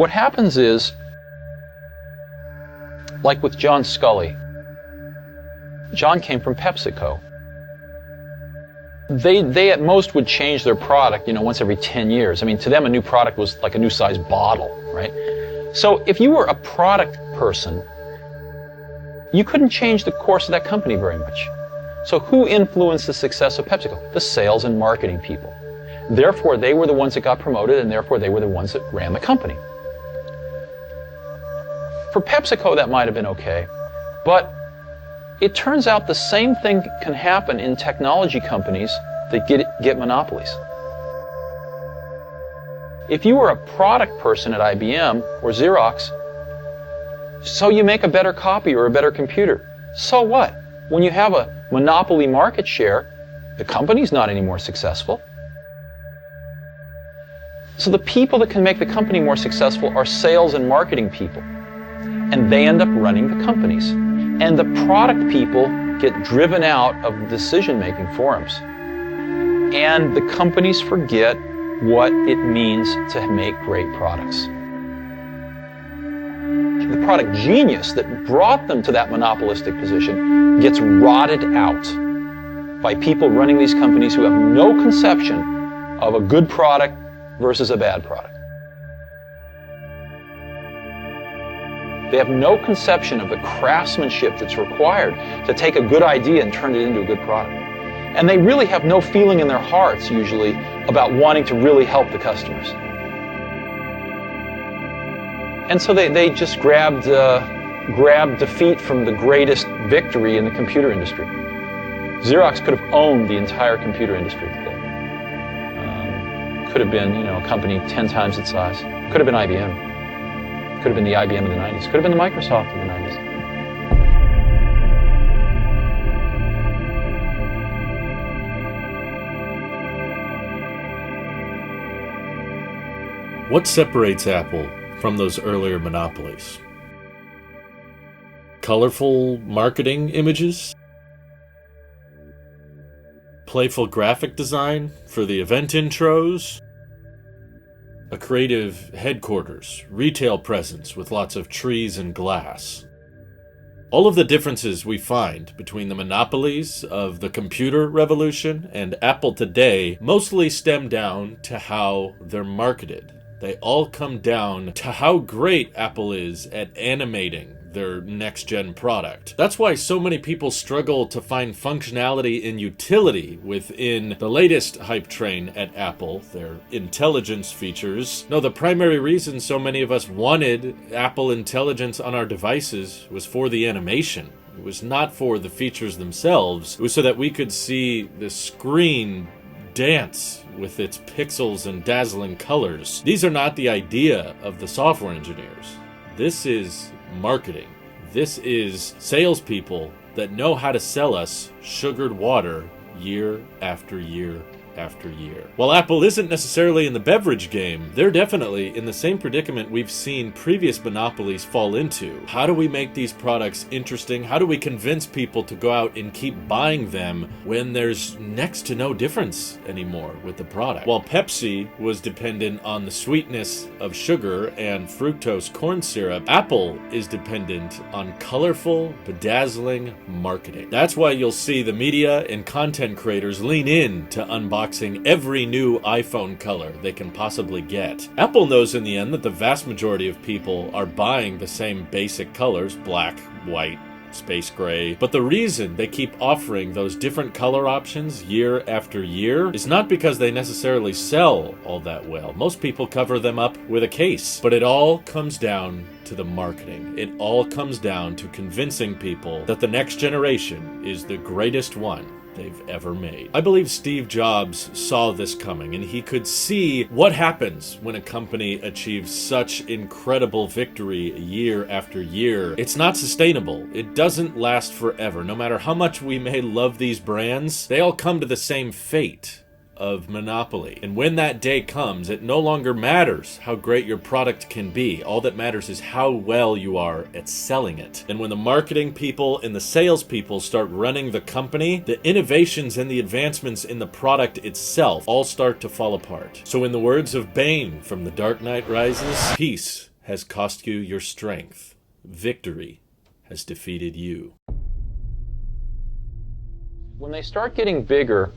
What happens is, like with John Scully, John came from PepsiCo. They at most would change their product, once every 10 years. I mean, to them, a new product was like a new size bottle, right? So if you were a product person, you couldn't change the course of that company very much. So who influenced the success of PepsiCo? The sales and marketing people. Therefore, they were the ones that got promoted, and therefore they were the ones that ran the company. For PepsiCo, that might have been okay, but it turns out the same thing can happen in technology companies that get monopolies. If you were a product person at IBM or Xerox, so you make a better copy or a better computer. So what? When you have a monopoly market share, the company's not any more successful. So the people that can make the company more successful are sales and marketing people. And they end up running the companies. And the product people get driven out of decision-making forums. And the companies forget what it means to make great products. The product genius that brought them to that monopolistic position gets rotted out by people running these companies who have no conception of a good product versus a bad product. They have no conception of the craftsmanship that's required to take a good idea and turn it into a good product. And they really have no feeling in their hearts, usually, about wanting to really help the customers. And so they just grabbed defeat from the greatest victory in the computer industry. Xerox could have owned the entire computer industry today. Could have been, a company 10 times its size. Could have been IBM. Could have been the IBM of the 90s. Could have been the Microsoft of the 90s. What separates Apple from those earlier monopolies? Colorful marketing images? Playful graphic design for the event intros? A creative headquarters, retail presence with lots of trees and glass. All of the differences we find between the monopolies of the computer revolution and Apple today mostly stem down to how they're marketed. They all come down to how great Apple is at animating their next-gen product. That's why so many people struggle to find functionality and utility within the latest hype train at Apple, their intelligence features. No, the primary reason so many of us wanted Apple Intelligence on our devices was for the animation. It was not for the features themselves. It was so that we could see the screen dance with its pixels and dazzling colors. These are not the idea of the software engineers. This is marketing. This is salespeople that know how to sell us sugared water year after year after year. While Apple isn't necessarily in the beverage game, they're definitely in the same predicament we've seen previous monopolies fall into. How do we make these products interesting? How do we convince people to go out and keep buying them when there's next to no difference anymore with the product? While Pepsi was dependent on the sweetness of sugar and fructose corn syrup, Apple is dependent on colorful, bedazzling marketing. That's why you'll see the media and content creators lean in to unboxing every new iPhone color they can possibly get. Apple knows in the end that the vast majority of people are buying the same basic colors, black, white, space gray. But the reason they keep offering those different color options year after year is not because they necessarily sell all that well. Most people cover them up with a case. But it all comes down to the marketing. It all comes down to convincing people that the next generation is the greatest one they've ever made. I believe Steve Jobs saw this coming, and he could see what happens when a company achieves such incredible victory year after year. It's not sustainable. It doesn't last forever. No matter how much we may love these brands, they all come to the same fate of monopoly. And when that day comes, it no longer matters how great your product can be. All that matters is how well you are at selling it. And when the marketing people and the sales people start running the company, the innovations and the advancements in the product itself all start to fall apart. So in the words of Bane from The Dark Knight Rises, peace has cost you your strength. Victory has defeated you. When they start getting bigger,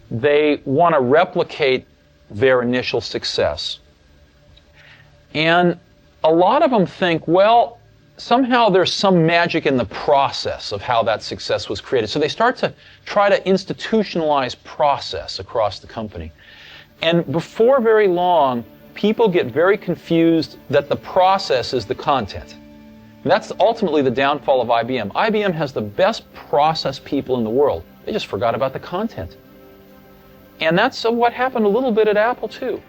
they want to replicate their initial success. And a lot of them think, well, somehow there's some magic in the process of how that success was created. So they start to try to institutionalize process across the company. And before very long, people get very confused that the process is the content. And that's ultimately the downfall of IBM. IBM has the best process people in the world. They just forgot about the content. And that's what happened a little bit at Apple, too.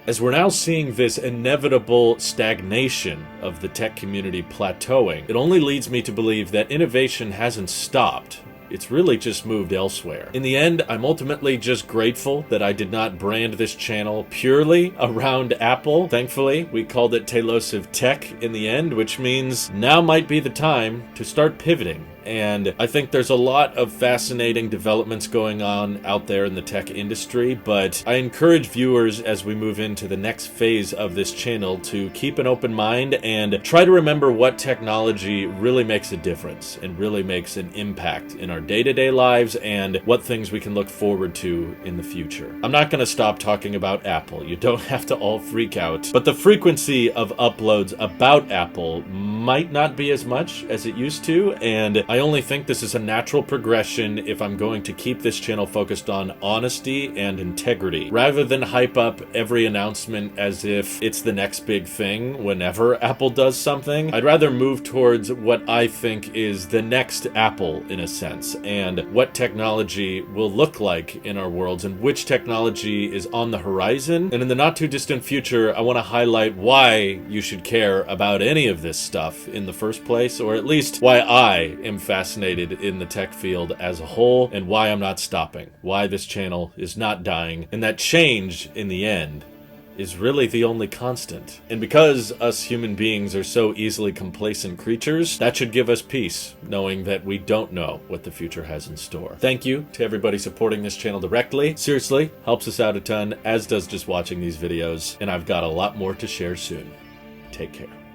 As we're now seeing this inevitable stagnation of the tech community plateauing, it only leads me to believe that innovation hasn't stopped. It's really just moved elsewhere. In the end, I'm ultimately just grateful that I did not brand this channel purely around Apple. Thankfully, we called it Tailosive Tech in the end, which means now might be the time to start pivoting. And I think there's a lot of fascinating developments going on out there in the tech industry, but I encourage viewers as we move into the next phase of this channel to keep an open mind and try to remember what technology really makes a difference and really makes an impact in our day-to-day lives and what things we can look forward to in the future. I'm not going to stop talking about Apple. You don't have to all freak out, but the frequency of uploads about Apple might not be as much as it used to, and I only think this is a natural progression if I'm going to keep this channel focused on honesty and integrity, rather than hype up every announcement as if it's the next big thing whenever Apple does something. I'd rather move towards what I think is the next Apple, in a sense, and what technology will look like in our worlds and which technology is on the horizon. And in the not too distant future, I want to highlight why you should care about any of this stuff in the first place, or at least why I am fascinated in the tech field as a whole and why I'm not stopping, why this channel is not dying, and that change in the end is really the only constant. And because us human beings are so easily complacent creatures, that should give us peace, knowing that we don't know what the future has in store. Thank you to everybody supporting this channel directly. Seriously, helps us out a ton, as does just watching these videos, and I've got a lot more to share soon. Take care.